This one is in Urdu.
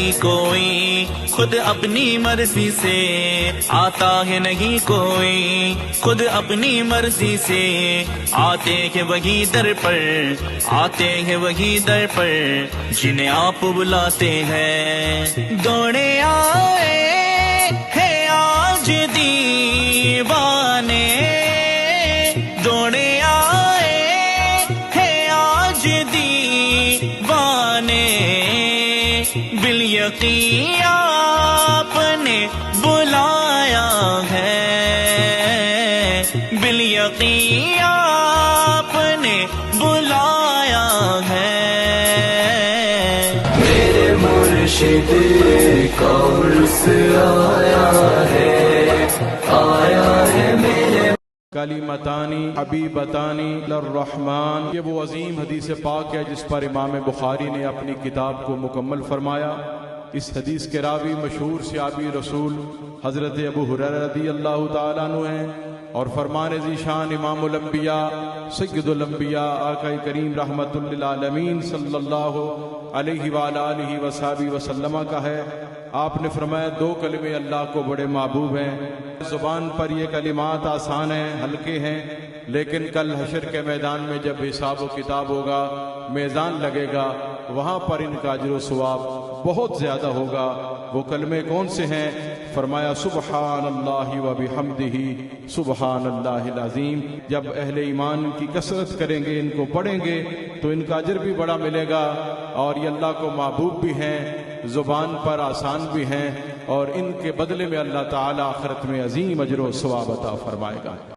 نہیں کوئی خود اپنی مرضی سے، آتا ہے نہیں کوئی خود اپنی مرضی سے، آتے ہیں وہی در پر، آتے ہیں وہی در پر جنہیں آپ بلاتے ہیں۔ دوڑے آئے ہیں آج دیوانے، دوڑے آئے ہیں آج دیوانے، بالیقین آپ نے بلایا ہے، بالیقین آپ نے بلایا ہے۔ میرے مرشد قول سے آیا ہے میرے کلمتانی حبیبتانی للرحمن، یہ وہ عظیم حدیث پاک ہے جس پر امام بخاری نے اپنی کتاب کو مکمل فرمایا۔ اس حدیث کے راوی مشہور صحابی رسول حضرت ابو ہریرہ رضی اللہ تعالیٰ عنہ ہیں، اور فرمان ذیشان امام الانبیاء سید الانبیاء آقا کریم رحمت للعالمین صلی اللہ علیہ وآلہ وصحبہ وسلم کا ہے۔ آپ نے فرمایا دو کلمے اللہ کو بڑے محبوب ہیں، زبان پر یہ کلمات آسان ہیں، ہلکے ہیں، لیکن کل حشر کے میدان میں جب حساب و کتاب ہوگا، میزان لگے گا، وہاں پر ان کا اجر و ثواب بہت زیادہ ہوگا۔ وہ کلمے کون سے ہیں؟ فرمایا سبحان اللہ و بحمدہ سبحان اللہ العظیم۔ جب اہل ایمان کی کثرت کریں گے، ان کو پڑھیں گے، تو ان کا اجر بھی بڑا ملے گا، اور یہ اللہ کو محبوب بھی ہیں، زبان پر آسان بھی ہیں، اور ان کے بدلے میں اللہ تعالی آخرت میں عظیم اجر و ثواب عطا فرمائے گا۔